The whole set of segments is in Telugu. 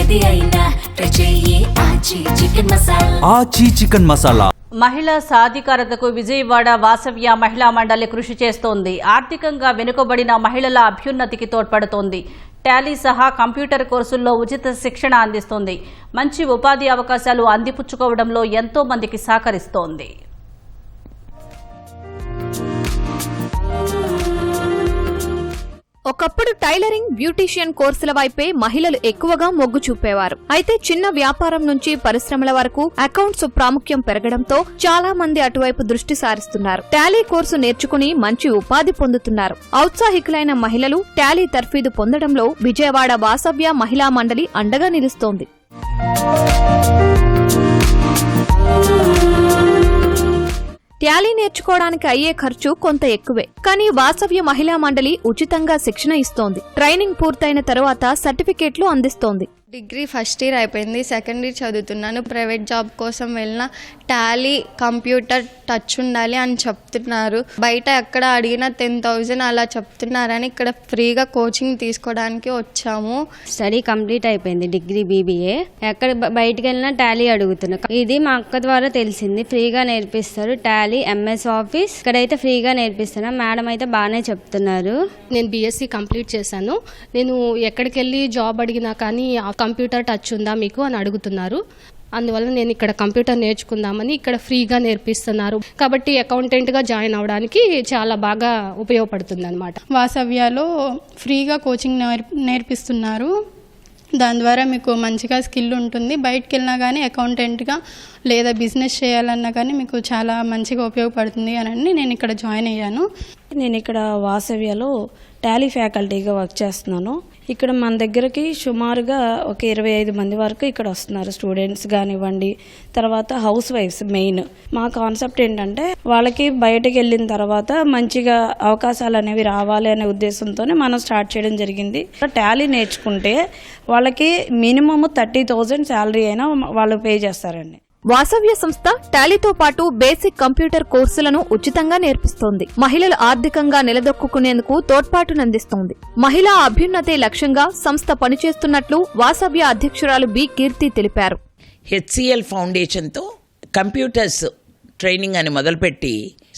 ఏది అయినా ట్రై చెయ్యి ఆచి చికెన్ మసాలా. ఆచి చికెన్ మసాలా. మహిళా సాధికారతకు విజయవాడ వాసవ్య మహిళా మండలి కృషి చేస్తోంది. ఆర్థికంగా వెనుకబడిన మహిళల అభ్యున్నతికి తోడ్పడుతోంది. టాలీ సహా కంప్యూటర్ కోర్సుల్లో ఉచిత శిక్షణ అందిస్తోంది. మంచి ఉపాధి అవకాశాలు అందిపుచ్చుకోవడంలో ఎంతో మందికి సహకరిస్తోంది. ఒకప్పుడు టైలరింగ్, బ్యూటీషియన్ కోర్సుల వైపే మహిళలు ఎక్కువగా మొగ్గు చూపేవారు. అయితే చిన్న వ్యాపారం నుంచి పరిశ్రమల వరకు అకౌంట్స్ ప్రాముఖ్యం పెరగడంతో చాలా మంది అటువైపు దృష్టి సారిస్తున్నారు. టాలీ కోర్సు నేర్చుకుని మంచి ఉపాధి పొందుతున్నారు. ఔత్సాహికులైన మహిళలు టాలీ తర్ఫీదు పొందడంలో విజయవాడ వాసవ్య మహిళా మండలి అండగా నిలుస్తోంది. టాలీ నేర్చుకోవడానికి అయ్యే ఖర్చు కొంత ఎక్కువే, కానీ వాసవ్య మహిళా మండలి ఉచితంగా శిక్షణ ఇస్తోంది. ట్రైనింగ్ పూర్తయిన తరువాత సర్టిఫికేట్లు అందిస్తోంది. డిగ్రీ ఫస్ట్ ఇయర్ అయిపోయింది, సెకండ్ ఇయర్ చదువుతున్నాను. ప్రైవేట్ జాబ్ కోసం వెళ్ళిన టాలీ, కంప్యూటర్ టచ్ ఉండాలి అని చెప్తున్నారు. బయట ఎక్కడ అడిగినా 10,000 అలా చెప్తున్నారని ఇక్కడ ఫ్రీగా కోచింగ్ తీసుకోవడానికి వచ్చాము. స్టడీ కంప్లీట్ అయిపోయింది, డిగ్రీ BBA. ఎక్కడ బయటకు వెళ్ళినా టాలీ అడుగుతున్నా. ఇది మా అక్క ద్వారా తెలిసింది. ఫ్రీగా నేర్పిస్తారు టాలీ, MS ఆఫీస్ ఇక్కడైతే ఫ్రీగా నేర్పిస్తున్నా. మేడం అయితే బాగానే చెప్తున్నారు. నేను BSc కంప్లీట్ చేశాను. నేను ఎక్కడికి వెళ్ళి జాబ్ అడిగినా కానీ కంప్యూటర్ టచ్ ఉందా మీకు అని అడుగుతున్నారు. అందువల్ల నేను ఇక్కడ కంప్యూటర్ నేర్చుకుందామని ఇక్కడ ఫ్రీగా నేర్పిస్తున్నారు. కాబట్టి అకౌంటెంట్గా జాయిన్ అవడానికి చాలా బాగా ఉపయోగపడుతుంది అన్నమాట. వాసవ్యాలో ఫ్రీగా కోచింగ్ నేర్పిస్తున్నారు. దాని ద్వారా మీకు మంచిగా స్కిల్ ఉంటుంది. బయటకు వెళ్ళినా కానీ అకౌంటెంట్గా లేదా బిజినెస్ చేయాలన్నా కానీ మీకు చాలా మంచిగా ఉపయోగపడుతుంది అని నేను ఇక్కడ జాయిన్ అయ్యాను. నేను ఇక్కడ వాసవ్యలో టాలీ ఫ్యాకల్టీగా వర్క్ చేస్తున్నాను. ఇక్కడ మన దగ్గరికి సుమారుగా ఒక 25 మంది వరకు ఇక్కడ వస్తున్నారు. స్టూడెంట్స్ కానివ్వండి, తర్వాత హౌస్ వైఫ్స్. మెయిన్ మా కాన్సెప్ట్ ఏంటంటే వాళ్ళకి బయటకు వెళ్ళిన తర్వాత మంచిగా అవకాశాలు అనేవి రావాలి అనే ఉద్దేశంతోనే మనం స్టార్ట్ చేయడం జరిగింది. టాలీ నేర్చుకుంటే వాళ్ళకి మినిమమ్ 30,000 శాలరీ అయినా వాళ్ళు పే చేస్తారండి. వాసవ్య సంస్థ టాలీతో పాటు బేసిక్ కంప్యూటర్ కోర్సులను ఉచితంగా నేర్పిస్తోంది. మహిళలు ఆర్థికంగా నిలదొక్కునేందుకు తోడ్పాటునందిస్తోంది. మహిళా అభ్యున్నతే లక్ష్యంగా సంస్థ పనిచేస్తున్నట్లు వాసవ్య అధ్యక్షురాలు బి కీర్తి తెలిపారు. HCL ఫౌండేషన్తో కంప్యూటర్స్ ట్రైనింగ్ అని మొదలుపెట్టి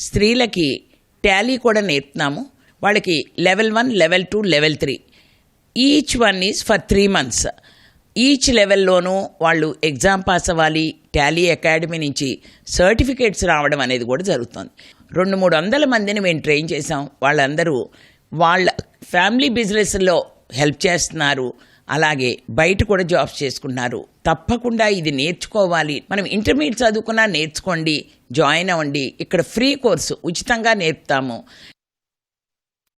స్త్రీలకి టాలీ కూడా నేర్పుతున్నాము. వాళ్ళకి Level 1, Level 2, Level 3 each one is for 3 months. Each లెవెల్లోనూ వాళ్ళు ఎగ్జామ్ పాస్ అవ్వాలి. టాలీ అకాడమీ నుంచి సర్టిఫికేట్స్ రావడం అనేది కూడా జరుగుతుంది. 200-300 మందిని మేము ట్రైన్ చేసాం. వాళ్ళందరూ వాళ్ళ ఫ్యామిలీ బిజినెస్లో హెల్ప్ చేస్తున్నారు. అలాగే బయట కూడా జాబ్స్ చేసుకుంటున్నారు. తప్పకుండా ఇది నేర్చుకోవాలి. మనం ఇంటర్మీడియట్ చదువుకున్నా నేర్చుకోండి, జాయిన్ అవ్వండి. ఇక్కడ ఫ్రీ కోర్సు ఉచితంగా నేర్పుతాము.